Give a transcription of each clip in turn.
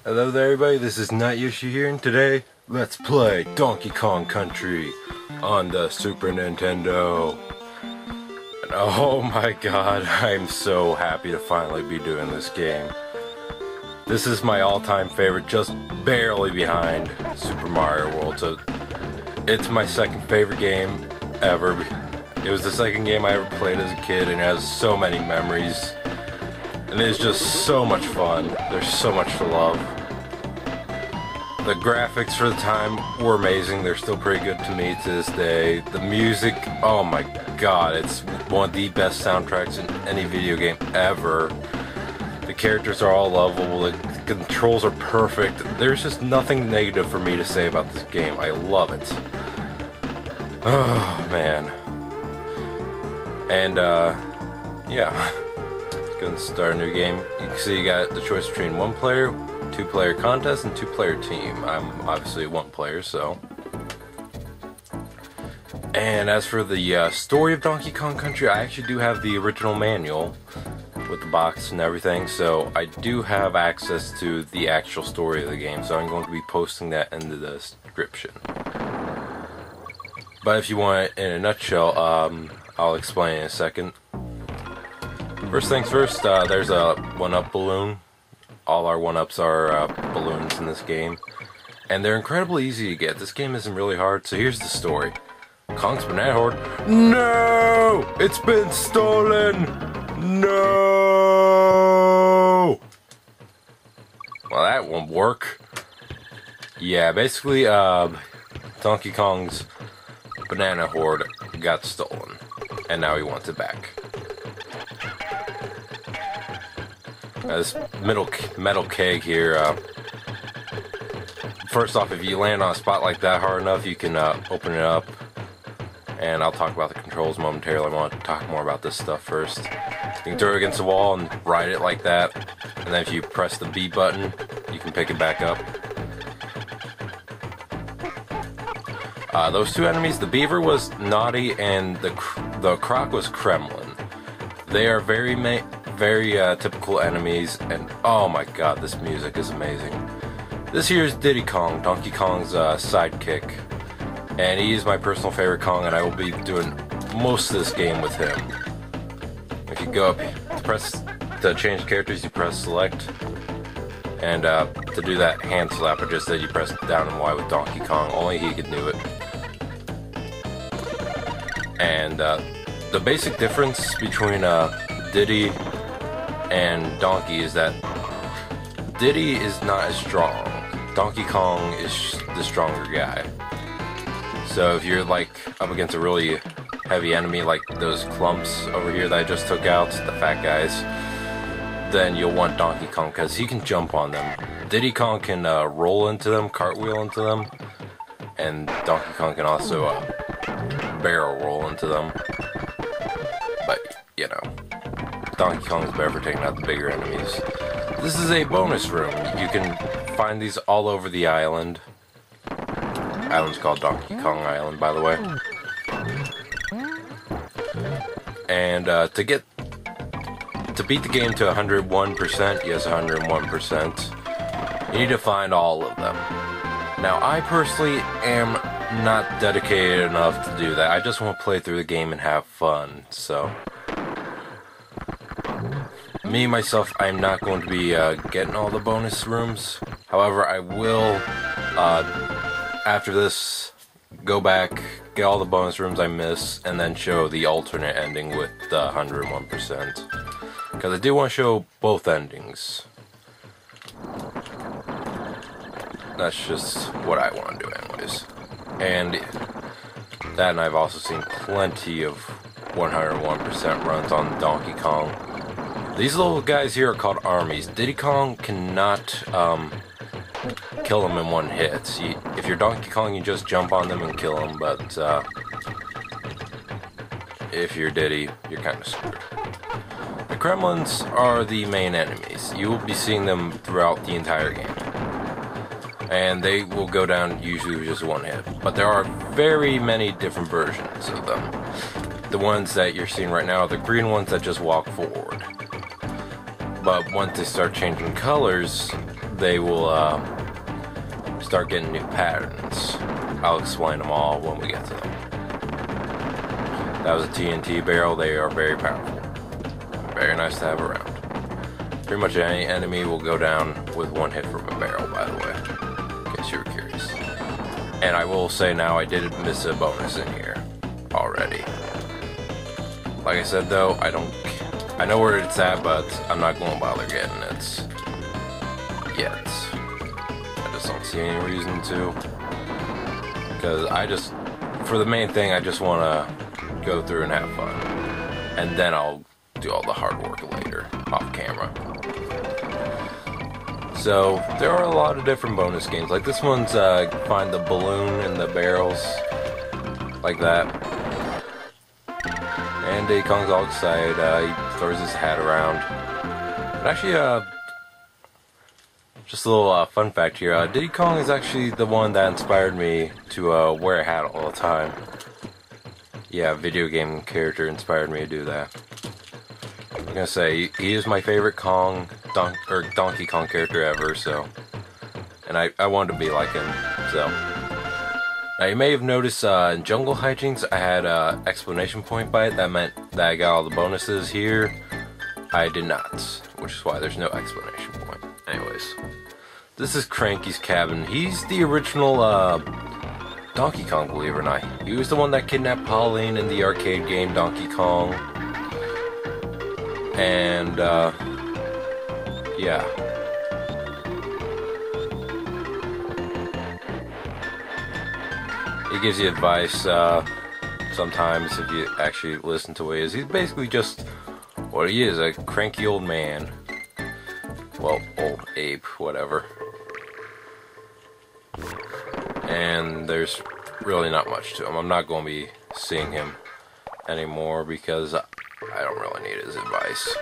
Hello there everybody, this is Night Yoshi here, and today, let's play Donkey Kong Country on the Super Nintendo. And oh my god, I'm so happy to finally be doing this game. This is my all-time favorite, just barely behind Super Mario World, so it's my second favorite game ever. It was the second game I ever played as a kid, and it has so many memories. And it's just so much fun. There's so much to love. The graphics for the time were amazing. They're still pretty good to me to this day. The music, oh my god, it's one of the best soundtracks in any video game ever. The characters are all lovable. The controls are perfect. There's just nothing negative for me to say about this game. I love it. Oh man. And yeah. Gonna start a new game. You can see you got the choice between one player, two-player contest, and two-player team. I'm obviously one player, so. And as for the story of Donkey Kong Country, I actually do have the original manual with the box and everything, so I do have access to the actual story of the game, so I'm going to be posting that in the description. But if you want it in a nutshell, I'll explain in a second. First things first, there's a 1-up balloon. All our 1-ups are balloons in this game. And they're incredibly easy to get. This game isn't really hard, so here's the story. Kong's banana horde. No! It's been stolen! No! Well, that won't work. Yeah, basically, Donkey Kong's banana horde got stolen. And now he wants it back. This metal keg here, first off, if you land on a spot like that hard enough, you can open it up, and I'll talk about the controls momentarily. I want to talk more about this stuff first. You can throw it against the wall and ride it like that, and then if you press the B button, you can pick it back up. Those two enemies, the Beaver was Naughty, and the Croc was Kremlin. They are very typical enemies, and oh my god, this music is amazing. This here is Diddy Kong, Donkey Kong's sidekick, and he is my personal favorite Kong, and I will be doing most of this game with him. If you go up to change characters, you press select, and to do that hand slap I just did, you press down and Y with Donkey Kong. Only he could do it. And the basic difference between Diddy and Donkey is that Diddy is not as strong. Donkey Kong is the stronger guy. So if you're like up against a really heavy enemy like those clumps over here that I just took out, the fat guys, then you'll want Donkey Kong because he can jump on them. Diddy Kong can roll into them, cartwheel into them, and Donkey Kong can also barrel roll into them. But, you know, Donkey Kong is better for taking out the bigger enemies. This is a bonus room. You can find these all over the island. The island's called Donkey Kong Island, by the way. And to beat the game to 101%, yes, 101%, you need to find all of them. Now, I personally am not dedicated enough to do that. I just want to play through the game and have fun, so. Me, myself, I'm not going to be getting all the bonus rooms. However, I will, after this, go back, get all the bonus rooms I miss, and then show the alternate ending with the 101%. Because I do want to show both endings. That's just what I want to do anyways. And that, and I've also seen plenty of 101% runs on Donkey Kong. These little guys here are called armies. Diddy Kong cannot kill them in one hit. If you're Donkey Kong, you just jump on them and kill them, but if you're Diddy, you're kind of screwed. The Kremlins are the main enemies. You will be seeing them throughout the entire game. And they will go down usually with just one hit. But there are very many different versions of them. The ones that you're seeing right now are the green ones that just walk forward. But once they start changing colors, they will start getting new patterns. I'll explain them all when we get to them. That was a TNT barrel. They are very powerful. Very nice to have around. Pretty much any enemy will go down with one hit from a barrel, by the way, in case you were curious. And I will say now, I did miss a bonus in here already. Like I said though, I know where it's at, but I'm not going to bother getting it yet. I just don't see any reason to. Because for the main thing, I just want to go through and have fun. And then I'll do all the hard work later, off camera. So, there are a lot of different bonus games. Like this one's find the balloon in the barrels. Like that. And Diddy Kong's all excited. He throws his hat around. But actually, just a little fun fact here. Diddy Kong is actually the one that inspired me to wear a hat all the time. Yeah, video game character inspired me to do that. I'm gonna say he is my favorite Donkey Kong character ever. So, and I wanted to be like him. So. Now you may have noticed in Jungle Hijinks I had an exclamation point by it. That meant that I got all the bonuses. Here I did not, which is why there's no explanation point. Anyways, this is Crankies Cabin. He's the original Donkey Kong, believe it or not. He was the one that kidnapped Pauline in the arcade game Donkey Kong. And yeah. He gives you advice sometimes if you actually listen to what he is. He's basically just what he is, a cranky old man. Well, old ape, whatever. And there's really not much to him. I'm not going to be seeing him anymore because I don't really need his advice.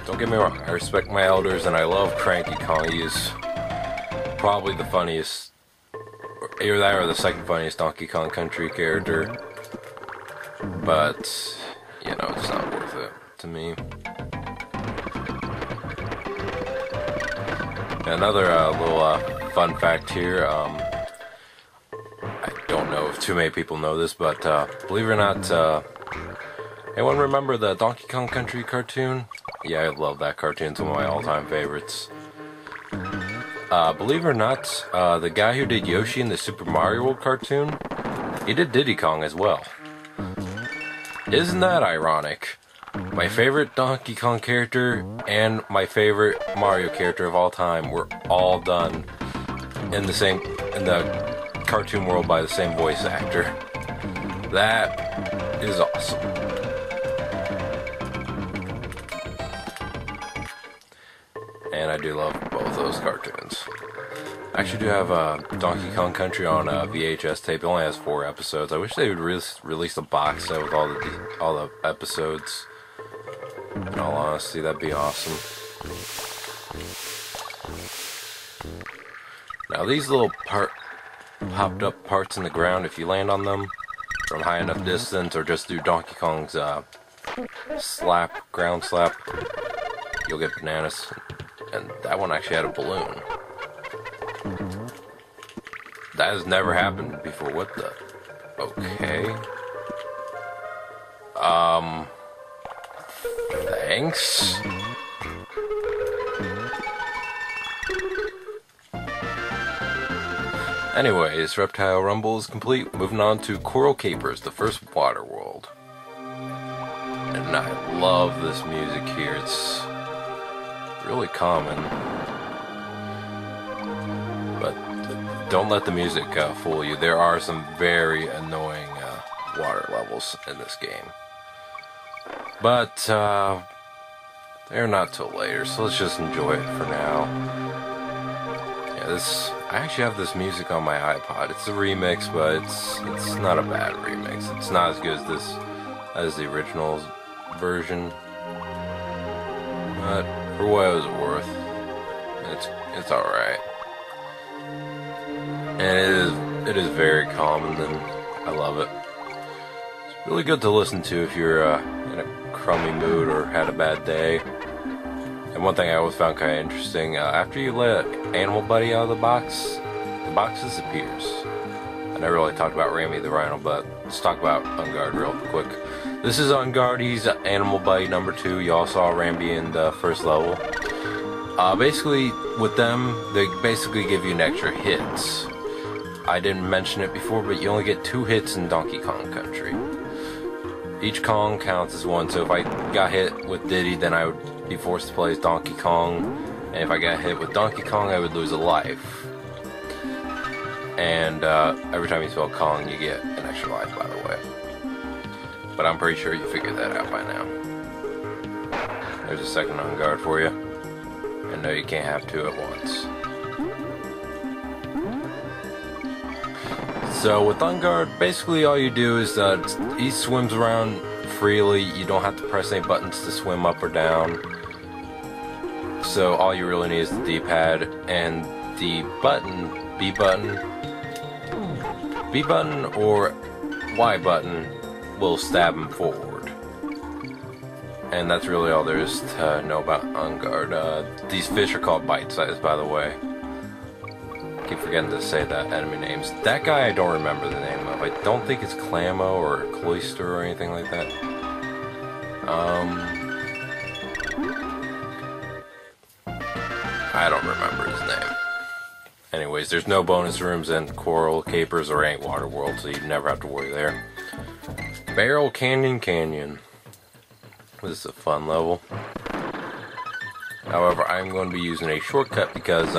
Don't get me wrong, I respect my elders and I love Cranky Kong. He is probably the funniest, either that or the second funniest Donkey Kong Country character. But, you know, it's not worth it to me. Another little fun fact here. I don't know if too many people know this, but believe it or not, anyone remember the Donkey Kong Country cartoon? Yeah, I love that cartoon. It's one of my all-time favorites. Believe it or not, the guy who did Yoshi in the Super Mario World cartoon, he did Diddy Kong as well. Isn't that ironic? My favorite Donkey Kong character and my favorite Mario character of all time were all done in the cartoon world by the same voice actor. That is awesome. And I do love both those cartoons. I actually do have Donkey Kong Country on a VHS tape. It only has 4 episodes. I wish they would release a box set with all the episodes. In all honesty, that'd be awesome. Now these little popped up parts in the ground, if you land on them from high enough distance or just do Donkey Kong's ground slap, you'll get bananas. And that one actually had a balloon. That has never happened before. What the? Okay. Thanks. Anyways, Reptile Rumble is complete. Moving on to Coral Capers, the first water world. And I love this music here. It's really common. But don't let the music fool you. There are some very annoying water levels in this game. But they're not till later, so let's just enjoy it for now. Yeah, I actually have this music on my iPod. It's a remix, but it's not a bad remix. It's not as good as the original version. But for what it was worth, it's alright. And it is very common, and I love it. It's really good to listen to if you're in a crummy mood or had a bad day. And one thing I always found kind of interesting, after you let Animal Buddy out of the box disappears. I never really talked about Rammy the Rhino, but let's talk about Unguard real quick. This is Unguard, he's Animal Buddy number 2. You all saw Ramby in the first level. Basically, with them, they basically give you an extra hits. I didn't mention it before, but you only get 2 hits in Donkey Kong Country. Each Kong counts as 1, so if I got hit with Diddy, then I would be forced to play as Donkey Kong. And if I got hit with Donkey Kong, I would lose a life. And every time you spell Kong, you get an extra life, by the way. But I'm pretty sure you figured that out by now. There's a second Unguard for you. And no, you can't have 2 at once. So with Unguard, basically all you do is he swims around freely. You don't have to press any buttons to swim up or down. So all you really need is the D-pad and the button, B button or Y button will stab him forward. And that's really all there is to know about Unguard. These fish are called bite-sized, by the way. I keep forgetting to say that enemy names. That guy I don't remember the name of. I don't think it's Clamo or Cloister or anything like that. I don't remember his name. Anyways, there's no bonus rooms in Coral, Capers, or any Water World, so you never have to worry there. Barrel Canyon. This is a fun level. However, I'm going to be using a shortcut because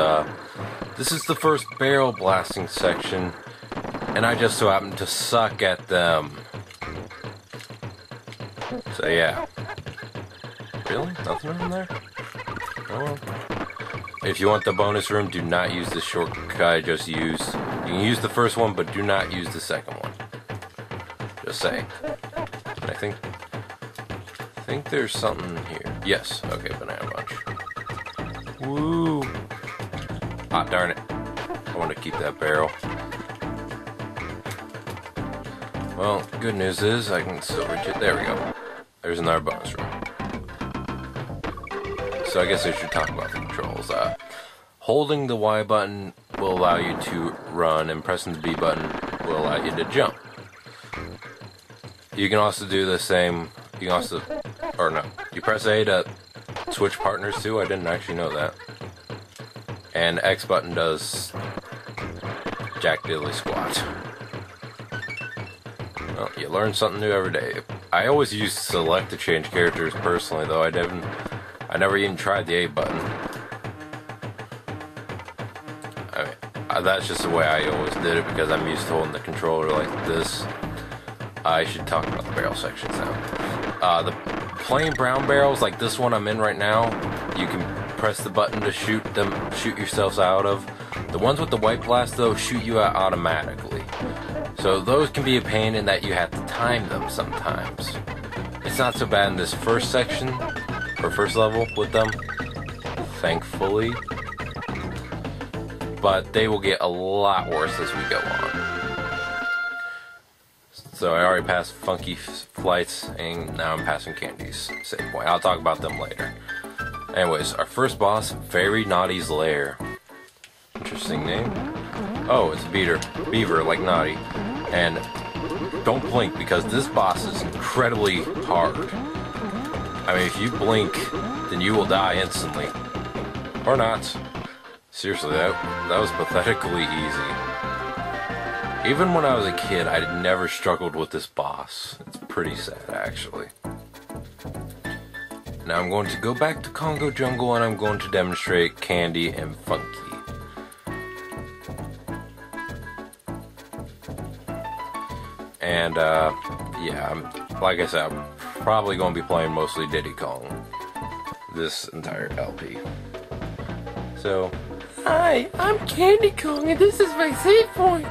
this is the first barrel blasting section, and I just so happen to suck at them. So yeah. Really? Nothing in there? Oh well. If you want the bonus room, do not use the shortcut I just used. You can use the first one, but do not use the second one. Just saying. I think there's something here. Yes. Okay, banana bunch. Woo! Ah, darn it. I want to keep that barrel. Well, good news is I can still reach it. There we go. There's another bonus room. So I guess I should talk about the controls. Holding the Y button will allow you to run, and pressing the B button will allow you to jump. You can also do the same. You can also, or no, you press A to switch partners too. I didn't actually know that. And X button does Jack Diddley Squat. Well, you learn something new every day. I always use select to change characters personally, though. I never even tried the A button. I mean, that's just the way I always did it because I'm used to holding the controller like this. I should talk about the barrel sections now. The plain brown barrels, like this one I'm in right now, you can press the button to shoot yourselves out of. The ones with the white blast, though, shoot you out automatically. So those can be a pain in that you have to time them sometimes. It's not so bad in this first section, or first level with them, thankfully. But they will get a lot worse as we go on. So I already passed Funky Flights, and now I'm passing Candy's save point. I'll talk about them later. Anyways, our first boss, Very Naughty's Lair. Interesting name. Oh, it's Beaver, like Naughty. And don't blink, because this boss is incredibly hard. I mean, if you blink, then you will die instantly. Or not. Seriously, that was pathetically easy. Even when I was a kid, I never struggled with this boss. It's pretty sad, actually. Now I'm going to go back to Congo Jungle, and I'm going to demonstrate Candy and Funky. And, yeah, like I said, I'm probably going to be playing mostly Diddy Kong this entire LP. So, hi, I'm Candi Cooney, and this is my save point.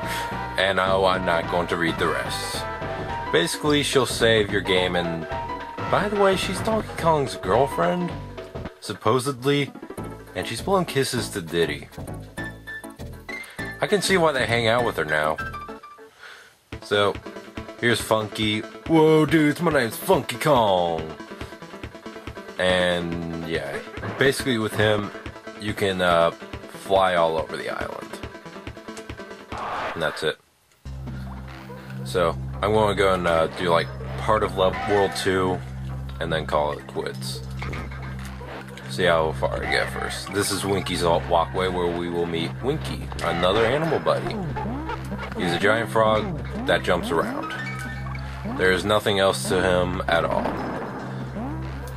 And no, I'm not going to read the rest. Basically, she'll save your game, and by the way, she's Donkey Kong's girlfriend, supposedly, and she's blowing kisses to Diddy. I can see why they hang out with her now. So, here's Funky. Whoa, dudes, my name's Funky Kong. And yeah, basically with him, you can fly all over the island. And that's it. So I'm going to go and do like part of World 2 and then call it quits. See how far I get first. This is Winky's walkway where we will meet Winky, another animal buddy. He's a giant frog that jumps around. There is nothing else to him at all.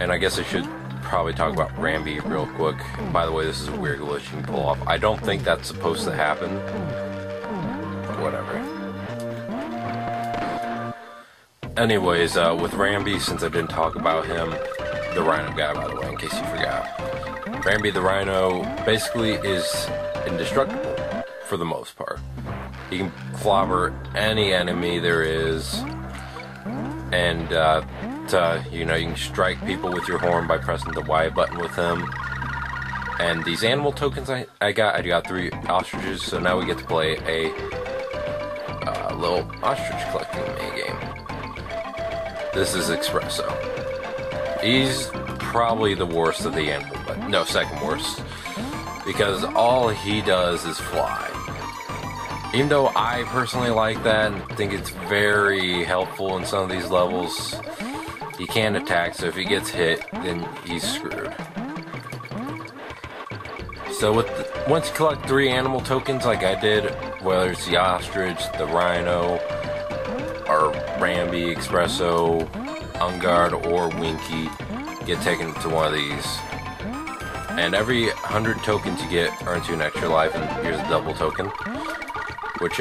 And I guess I should probably talk about Rambi real quick. By the way, this is a weird glitch you can pull off. I don't think that's supposed to happen. But whatever. Anyways, with Rambi, since I didn't talk about him, the rhino guy, by the way, in case you forgot. Rambi the rhino basically is indestructible for the most part. He can clobber any enemy there is, and you know, you can strike people with your horn by pressing the Y button with him. And these animal tokens I got 3 ostriches, so now we get to play a little ostrich collecting minigame. This is Espresso. He's probably the worst of the animal, but no, second worst, because all he does is fly. Even though I personally like that and think it's very helpful in some of these levels, he can't attack, so if he gets hit, then he's screwed. So once you collect 3 animal tokens like I did, whether it's the ostrich, the rhino, or Rambi, Espresso, Ungard, or Winky, get taken to one of these. And every 100 tokens you get earns you an extra life, and here's a double token, which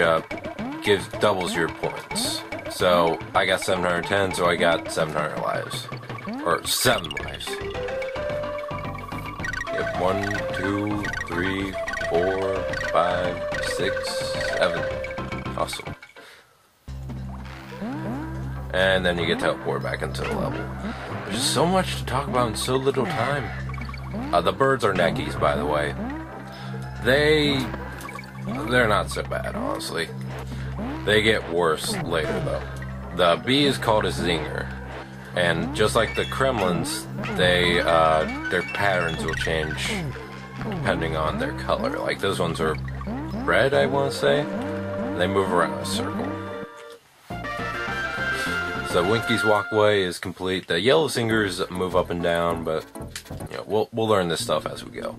doubles your points. So I got 710, so I got 700 lives. Or 7 lives. Yep, 1, 2, 3, 4, 5, 6, 7. Awesome. And then you get teleported back into the level. There's just so much to talk about in so little time. The birds are neckies, by the way. They're not so bad, honestly. They get worse later, though. The bee is called a zinger, and just like the Kremlins, their patterns will change depending on their color. Like those ones are red, I want to say. They move around in a circle. So Winky's walkway is complete. The yellow zingers move up and down, but you know, we'll learn this stuff as we go.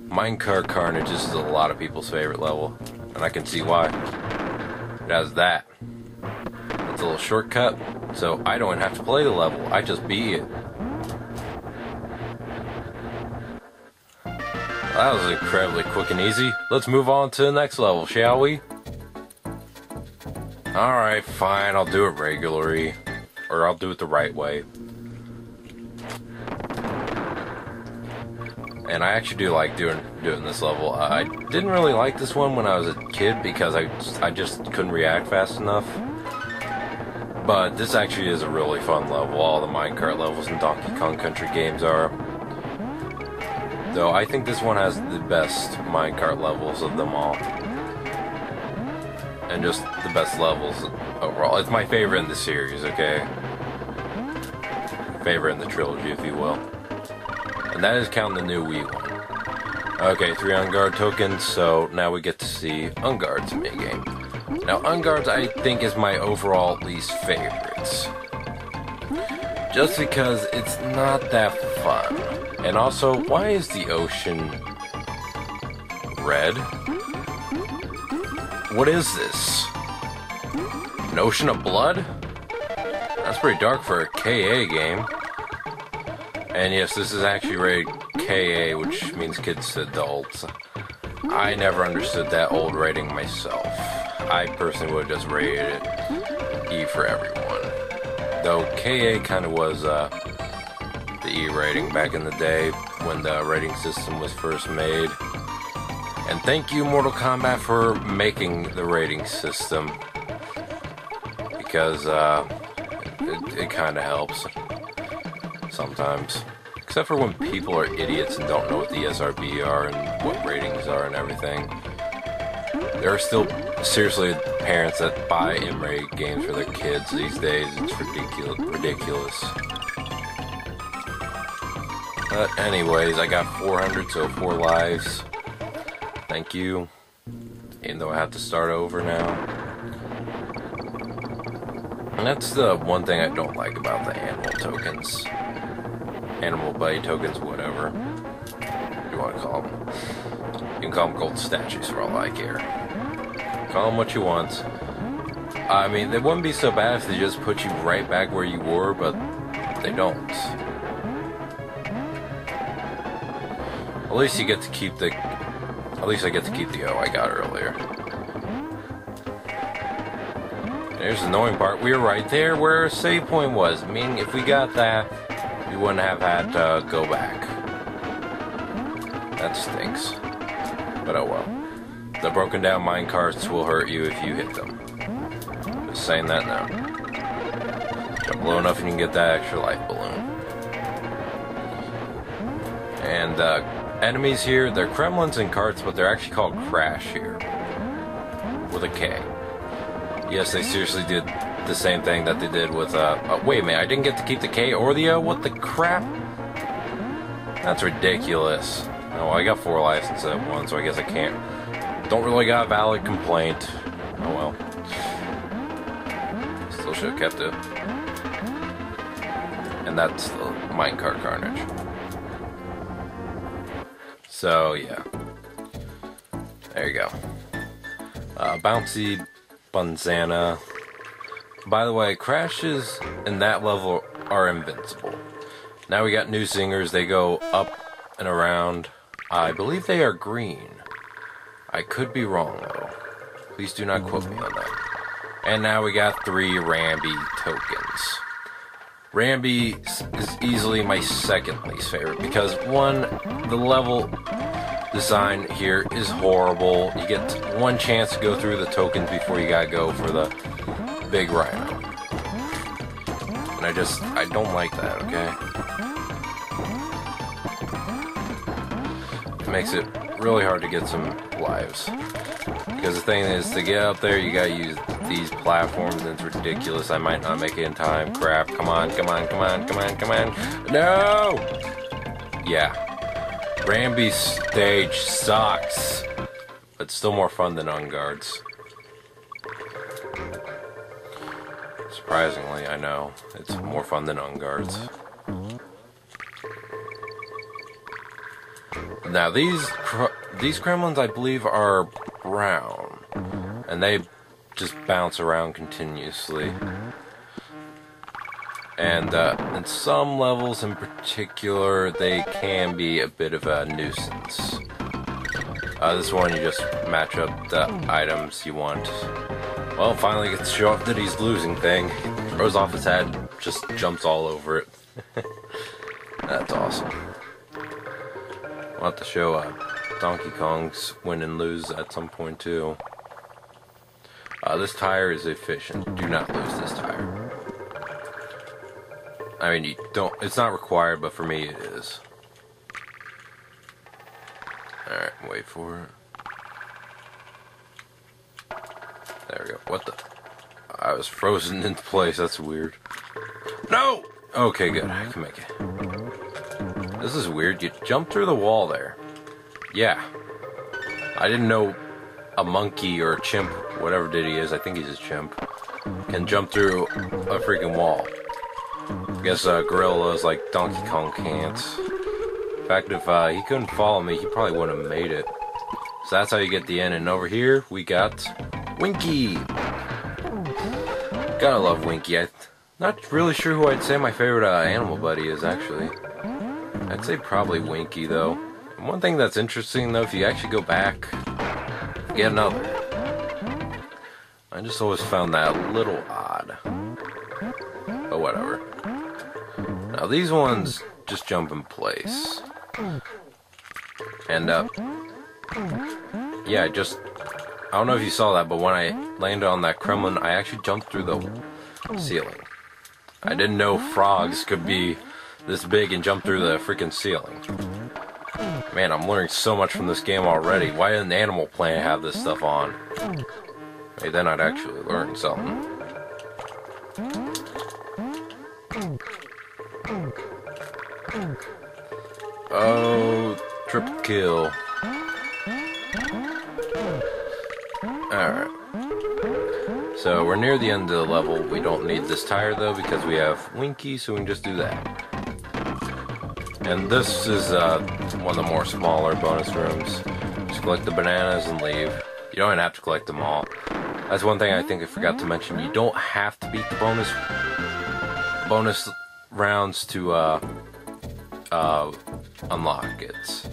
Minecart Carnage, this is a lot of people's favorite level, and I can see why. It has that. It's a little shortcut, so I don't even have to play the level, I just beat it. That was incredibly quick and easy. Let's move on to the next level, shall we? Alright, fine, I'll do it regularly. Or I'll do it the right way. And I actually do like doing this level. I didn't really like this one when I was a kid because I just couldn't react fast enough. But this actually is a really fun level. All the minecart levels in Donkey Kong Country games are. Though I think this one has the best minecart levels of them all. And just the best levels overall. It's my favorite in the series, okay? Favorite in the trilogy, if you will. And that is counting the new Wii one. Okay, 3 Ungard tokens, so now we get to see Ungard's minigame. Now, Ungard's, I think, is my overall least favorites. Just because it's not that fun. And also, why is the ocean red? What is this? An ocean of blood? That's pretty dark for a KA game. And yes, this is actually rated KA, which means kids to adults. I never understood that old rating myself. I personally would have just rated it E for everyone. Though KA kind of was the E rating back in the day when the rating system was first made. And thank you, Mortal Kombat, for making the rating system. Because it kind of helps. Sometimes. Except for when people are idiots and don't know what the SRB are and what ratings are and everything. There are still seriously parents that buy M-rated games for their kids these days. It's ridiculous. But anyways, I got 400, so 4 lives. Thank you. Even though I have to start over now. And that's the one thing I don't like about the animal tokens. Animal buddy tokens, whatever you want to call them. You can call them gold statues for all I care. Call them what you want. I mean, it wouldn't be so bad if they just put you right back where you were, but they don't. At least you get to keep the... At least I get to keep the O I got earlier. There's the annoying part. We were right there where our save point was. Meaning, if we got that, we wouldn't have had to go back. That stinks. But oh well. The broken down minecarts will hurt you if you hit them. Just saying that now. Jump low enough and you can get that extra life balloon. And enemies here, they're Kremlins and carts, but they're actually called Crash here. With a K. Yes, they seriously did the same thing that they did with, wait a minute, I didn't get to keep the K or the O? What the crap? That's ridiculous. Oh, well, I got 4 lives instead of 1, so I guess I can't. Don't really got a valid complaint. Oh well. Still should have kept it. And that's the minecart Carnage. So, yeah. There you go. Bouncy Buns. By the way, crashes in that level are invincible. Now we got new singers. They go up and around. I believe they are green. I could be wrong, though. Please do not quote me on that. And now we got 3 Ramby tokens. Ramby is easily my second least favorite because, one, the level design here is horrible. You get 1 chance to go through the tokens before you gotta go for the big rhino. And I don't like that, okay? It makes it really hard to get some lives. Because the thing is, to get up there, you gotta use these platforms, and it's ridiculous. I might not make it in time. Crap, come on, come on, come on, come on, come on. No! Yeah. Ramby's stage sucks. But still more fun than On Guards. Surprisingly, I know. It's more fun than On Guards. Now, these Kremlins, I believe, are brown. And they just bounce around continuously. And in some levels in particular, they can be a bit of a nuisance. This one, you just match up the items you want. Well, finally gets to show off that he's losing thing. Throws off his head, just jumps all over it. That's awesome. I'll have to show Donkey Kong's win and lose at some point too. This tire is efficient. Do not lose this tire. I mean, you don't. It's not required, but for me it is. All right, wait for it. There we go. What the? I was frozen into place. That's weird. No. Okay, good. I can make it. This is weird. You jump through the wall there. Yeah. I didn't know a monkey or a chimp, whatever diddy is, I think he's a chimp, can jump through a freaking wall. I guess gorillas like Donkey Kong can't. In fact, if he couldn't follow me, he probably wouldn't have made it. So that's how you get the end. And over here, we got Winky. Gotta love Winky. I'm not really sure who I'd say my favorite animal buddy is, actually. I'd say probably Winky, though. And one thing that's interesting, though, if you actually go back, get another. I just always found that a little odd. But whatever. Now these ones just jump in place. And yeah, I don't know if you saw that, but when I landed on that Kremlin, I actually jumped through the ceiling. I didn't know frogs could be this big and jump through the freaking ceiling. Man, I'm learning so much from this game already. Why didn't Animal Planet have this stuff on? Maybe then I'd actually learn something. Oh, triple kill. Alright. So we're near the end of the level. We don't need this tire though because we have Winky, so we can just do that. And this is one of the more smaller bonus rooms. Just collect the bananas and leave. You don't even have to collect them all. That's one thing I think I forgot to mention. You don't have to beat the bonus rounds to unlock it.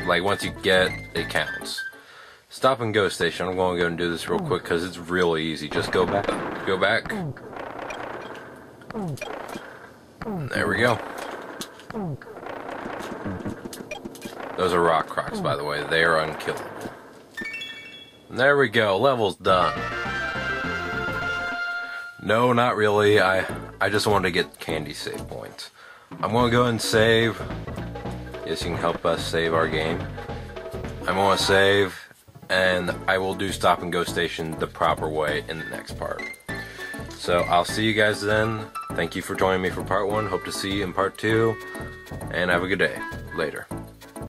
Like once you get it counts. Stop and go station. I'm going to go and do this real quick because it's really easy. Just go back. Go back. There we go. Those are rock crocs, by the way. They are unkillable. There we go. Level's done. No, not really. I just wanted to get Candy save points. I'm going to go and save. Yes, you can help us save our game. I'm going to save, and I will do stop and go station the proper way in the next part. So I'll see you guys then. Thank you for joining me for part 1. Hope to see you in part 2. And have a good day. Later.